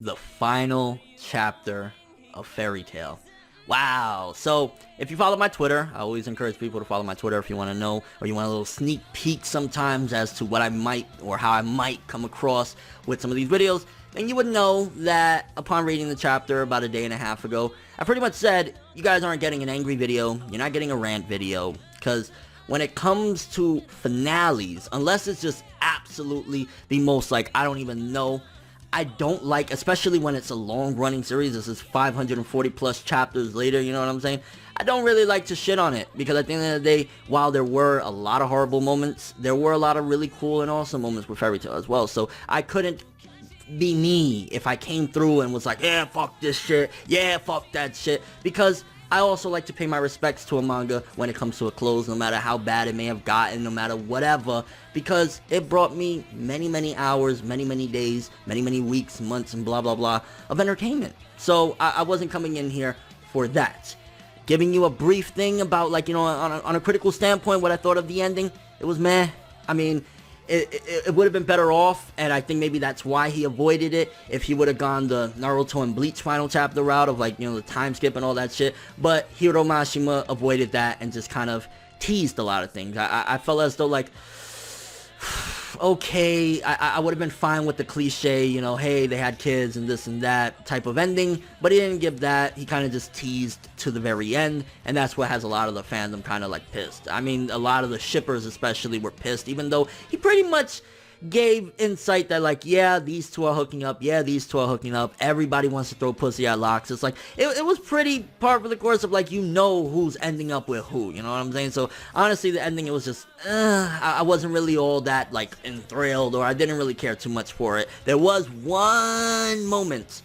the final chapter of Fairy Tail. Wow. So, if you follow my Twitter, I always encourage people to follow my Twitter if you want to know, or you want a little sneak peek sometimes as to what I might, or how I might come across with some of these videos, then you would know that upon reading the chapter about a day and a half ago, I pretty much said, you guys aren't getting an angry video, you're not getting a rant video, because when it comes to finales, unless it's just absolutely the most, like, I don't even know, I don't like, especially when it's a long-running series. This is 540 plus chapters later, you know what I'm saying? I don't really like to shit on it, because at the end of the day, while there were a lot of horrible moments, there were a lot of really cool and awesome moments with Fairy Tail as well. So I couldn't be me if I came through and was like, yeah, fuck this shit, yeah, fuck that shit, because I also like to pay my respects to a manga when it comes to a close, no matter how bad it may have gotten, no matter whatever, because it brought me many hours, many days, many weeks, months, and blah blah blah of entertainment. So I wasn't coming in here for that. Giving you a brief thing about, like, you know, on a critical standpoint, what I thought of the ending, it was meh. I mean, it would have been better off, and I think maybe that's why he avoided it, if he would have gone the Naruto and Bleach final chapter route of, like, you know, the time skip and all that shit. But Hiro Mashima avoided that and just kind of teased a lot of things. I felt as though, like, okay, I would have been fine with the cliche, you know, hey, they had kids and this and that type of ending, but he didn't give that. He kind of just teased to the very end, and that's what has a lot of the fandom kind of, like, pissed. I mean, a lot of the shippers especially were pissed, even though he pretty much gave insight that, like, yeah, these two are hooking up, yeah, these two are hooking up, everybody wants to throw pussy at locks. It's like, it was pretty part of the course of, like, you know who's ending up with who, you know what I'm saying? So honestly, the ending, it was just, I wasn't really all that, like, enthralled, or I didn't really care too much for it. There was one moment,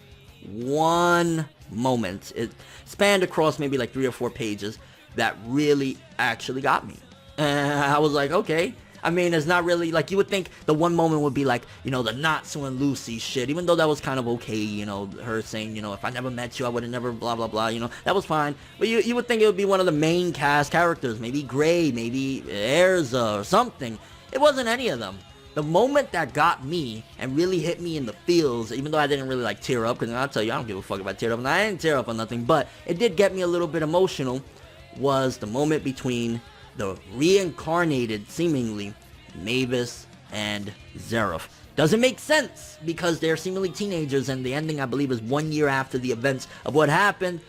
it spanned across maybe like 3 or 4 pages, that really actually got me. And I was like, okay. I mean, it's not really, like, you would think the one moment would be like, you know, the Natsu and Lucy shit, even though that was kind of okay, you know, her saying, you know, if I never met you, I would have never blah blah blah, you know, that was fine. But you would think it would be one of the main cast characters, maybe Gray, maybe Erza or something. It wasn't any of them. The moment that got me and really hit me in the feels, even though I didn't really, like, tear up, because I'll tell you, I don't give a fuck about tear up, and I didn't tear up on nothing, but it did get me a little bit emotional, was the moment between the reincarnated, seemingly, Mavis and Zeref. Doesn't make sense, because they're seemingly teenagers, and the ending, I believe, is 1 year after the events of what happened.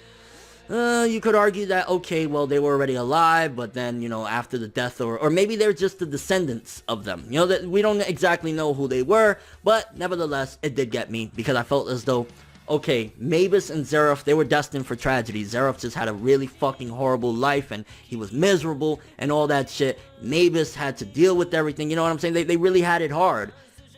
You could argue that, okay, well, they were already alive, but then, you know, after the death, or maybe they're just the descendants of them. You know, that we don't exactly know who they were, but nevertheless, it did get me, because I felt as though, okay, Mavis and Zeref, they were destined for tragedy. Zeref just had a really fucking horrible life, and he was miserable, and all that shit. Mavis had to deal with everything, you know what I'm saying? They really had it hard.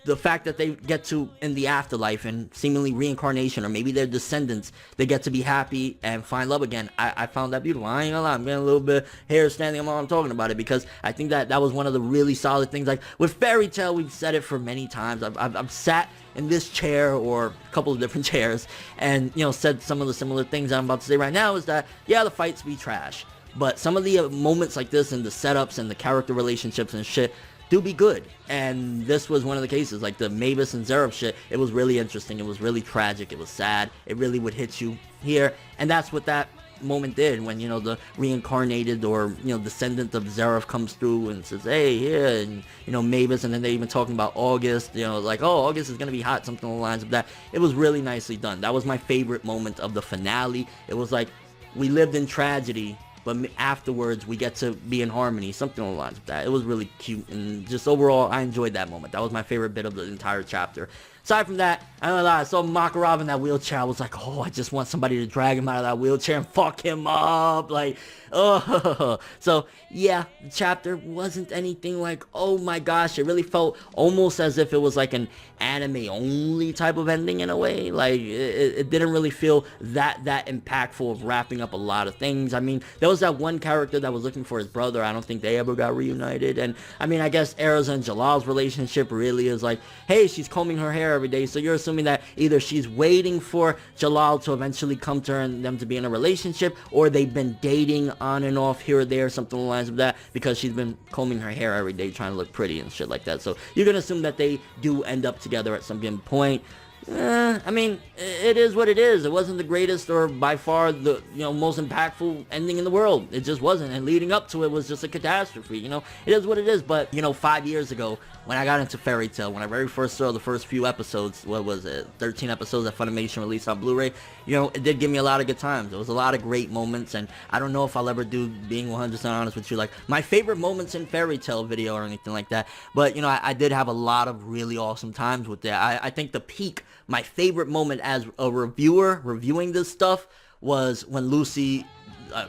The fact that they get to, in the afterlife, and seemingly reincarnation, or maybe their descendants, they get to be happy and find love again. I found that beautiful. I ain't gonna lie, I'm getting a little bit hair standing on while I'm talking about it, because I think that was one of the really solid things. Like, with Fairy Tail, we've said it for many times. I've sat in this chair, or a couple of different chairs, and, you know, said some of the similar things I'm about to say right now, is that, yeah, the fights be trash, but some of the moments like this, and the setups, and the character relationships and shit, do be good. And this was one of the cases. Like, the Mavis and Zeref shit, it was really interesting, it was really tragic, it was sad, it really would hit you here, and that's what that moment did, when, you know, the reincarnated, or, you know, descendant of Zeref comes through and says, hey, here, and, you know, Mavis, and then they even talking about August, you know, like, oh, August is gonna be hot, something along the lines of that. It was really nicely done. That was my favorite moment of the finale. It was like, we lived in tragedy, but afterwards we get to be in harmony, something along the lines of that. It was really cute, and just overall, I enjoyed that moment. That was my favorite bit of the entire chapter. Aside from that, I don't know, I saw Makarov in that wheelchair. I was like, oh, I just want somebody to drag him out of that wheelchair and fuck him up. Like, oh. So, yeah, the chapter wasn't anything like, oh my gosh. It really felt almost as if it was like an anime-only type of ending in a way. Like, it didn't really feel that impactful of wrapping up a lot of things. I mean, there was that one character that was looking for his brother. I don't think they ever got reunited. And, I mean, I guess Erza and Jalal's relationship really is like, hey, she's combing her hair every day, so you're assuming that either she's waiting for Jalal to eventually come to her and them to be in a relationship, or they've been dating on and off here or there, something along the lines of that, because she's been combing her hair every day trying to look pretty and shit like that. So you're gonna assume that they do end up together at some given point. I mean, it is what it is. It wasn't the greatest or by far the, most impactful ending in the world. It just wasn't. And leading up to it was just a catastrophe. It is what it is. But, 5 years ago, when I got into Fairy Tail, when I very first saw the first few episodes, what was it, 13 episodes that Funimation released on Blu-ray, it did give me a lot of good times. There was a lot of great moments, and I don't know if I'll ever do, being 100% honest with you, like, my favorite moments in Fairy Tail video or anything like that, but, I did have a lot of really awesome times with that. I think the peak, my favorite moment as a reviewer, reviewing this stuff, was when Lucy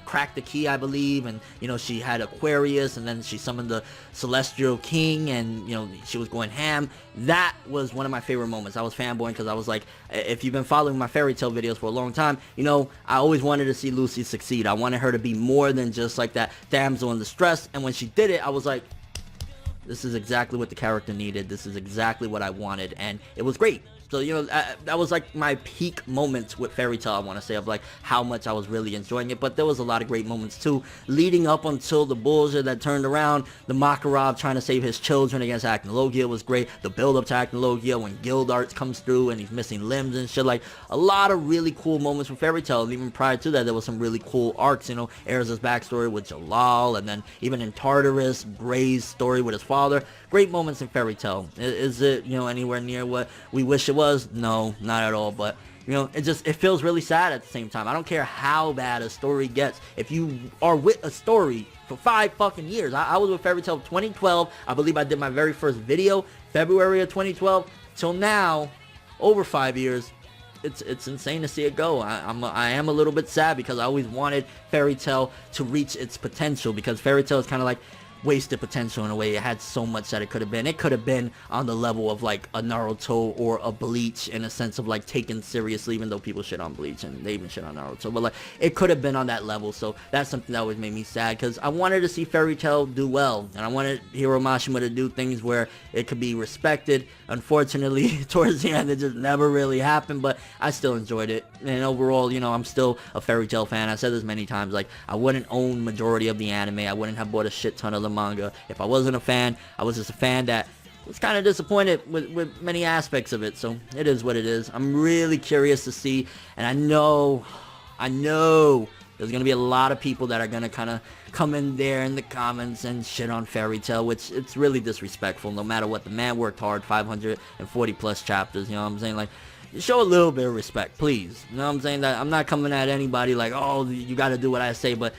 cracked the key, I believe, and she had Aquarius, and then she summoned the Celestial King, and she was going ham. That was one of my favorite moments. I was fanboying because I was like, if you've been following my Fairy Tail videos for a long time, I always wanted to see Lucy succeed. I wanted her to be more than just like that damsel in distress, and when she did it, I was like, this is exactly what the character needed. This is exactly what I wanted, and it was great. So, that was like my peak moments with Fairy Tail, I want to say, of like how much I was really enjoying it. But there was a lot of great moments too, leading up until the bullshit that turned around. The Makarov trying to save his children against Acnologia was great. The build up to Acnologia when Gildarts comes through and he's missing limbs and shit. Like, a lot of really cool moments with Fairy Tail. And even prior to that, there was some really cool arcs. Erza's backstory with Jalal, and then even in Tartarus, Gray's story with his father. Great moments in Fairy Tail. Is it, anywhere near what we wish it was? No, not at all. But it feels really sad at the same time. I don't care how bad a story gets. If you are with a story for 5 fucking years, I was with Fairy Tail 2012. I believe I did my very first video February of 2012 till now, over 5 years. It's insane to see it go. I am a little bit sad because I always wanted Fairy Tail to reach its potential, because Fairy Tail is kind of like wasted potential in a way. It had so much that it could have been. It could have been on the level of like a Naruto or a Bleach, in a sense of like taken seriously, even though people shit on Bleach and they even shit on Naruto, but like it could have been on that level. So that's something that always made me sad, because I wanted to see Fairy Tail do well, and I wanted Hiro Mashima to do things where it could be respected. Unfortunately, towards the end, it just never really happened, but I still enjoyed it. And overall, I'm still a Fairy Tail fan. I said this many times, like, I wouldn't own majority of the anime. I wouldn't have bought a shit ton of the manga if I wasn't a fan. I was just a fan that was kind of disappointed with many aspects of it. So it is what it is. I'm really curious to see, and I know there's going to be a lot of people that are going to kind of come in there in the comments and shit on Fairy Tail, which it's really disrespectful. No matter what, the man worked hard, 540 plus chapters, you know what I'm saying? Like, show a little bit of respect, please. You know what I'm saying? That I'm not coming at anybody like, oh, you got to do what I say, but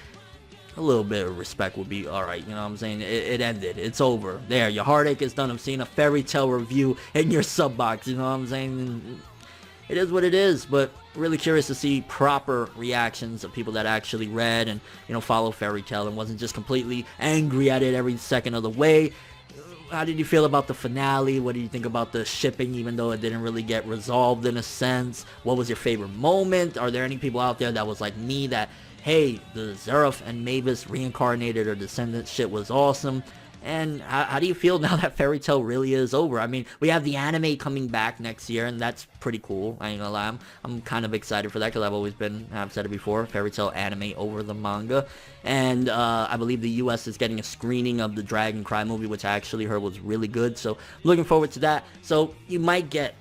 a little bit of respect would be alright. You know what I'm saying? It ended. It's over. There, your heartache is done. I'm seeing a Fairy Tail review in your sub box. You know what I'm saying? It is what it is, but really curious to see proper reactions of people that actually read and, follow Fairy Tail and wasn't just completely angry at it every second of the way. How did you feel about the finale? What do you think about the shipping, even though it didn't really get resolved in a sense? What was your favorite moment? Are there any people out there that was like me that, hey, the Zeref and Mavis reincarnated or descendant shit was awesome? And how do you feel now that Fairy Tail really is over? I mean, we have the anime coming back next year, and that's pretty cool. I ain't gonna lie, I'm kind of excited for that, because I've said it before, Fairy Tail anime over the manga. And I believe the US is getting a screening of the Dragon Cry movie, which I actually heard was really good. So looking forward to that. So you might get,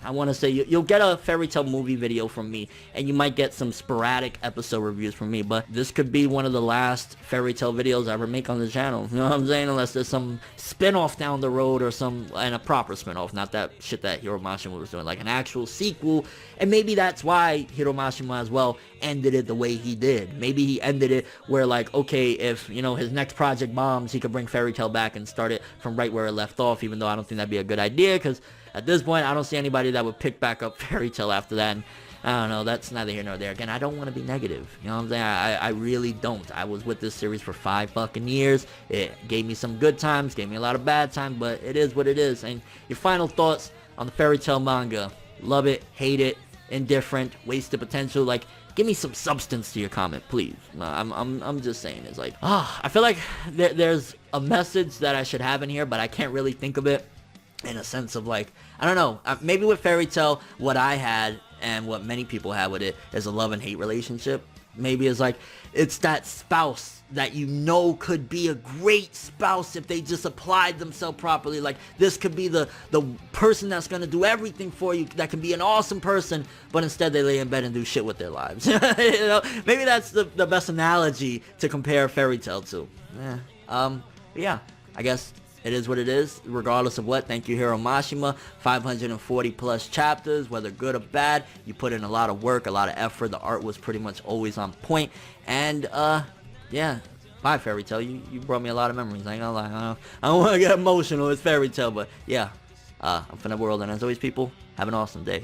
I want to say, you'll get a Fairy Tail movie video from me, and you might get some sporadic episode reviews from me, but this could be one of the last Fairy Tail videos I ever make on the channel. You know what I'm saying? Unless there's some spin-off down the road, or and a proper spin-off, not that shit that Hiro Mashima was doing, like an actual sequel. And maybe that's why Hiro Mashima as well ended it the way he did. Maybe he ended it where, like, okay, if, his next project bombs, he could bring Fairy Tail back and start it from right where it left off, even though I don't think that'd be a good idea, because at this point, I don't see anybody that would pick back up Fairy Tail after that. And I don't know, that's neither here nor there. Again, I don't want to be negative. You know what I'm saying? I really don't. I was with this series for 5 fucking years. It gave me some good times, gave me a lot of bad times, but it is what it is. And your final thoughts on the Fairy Tail manga? Love it, hate it, indifferent, wasted potential? Like, give me some substance to your comment, please. I'm just saying, it's like, I feel like there's a message that I should have in here, but I can't really think of it. In a sense of, like, I don't know, maybe with Fairy Tail, what I had and what many people have with it is a love and hate relationship. Maybe it's like, it's that spouse that you know could be a great spouse if they just applied themselves properly. Like, this could be the person that's going to do everything for you, that can be an awesome person, but instead they lay in bed and do shit with their lives. You know, maybe that's the best analogy to compare Fairy Tail to. Yeah, I guess it is what it is, regardless of what. Thank you, Hiro Mashima. 540 plus chapters, whether good or bad. You put in a lot of work, a lot of effort. The art was pretty much always on point. And, yeah. Bye, Fairy Tail. You brought me a lot of memories. I ain't gonna lie. I don't want to get emotional. It's Fairy Tail, but yeah. I'm ForneverWorld, and as always, people, have an awesome day.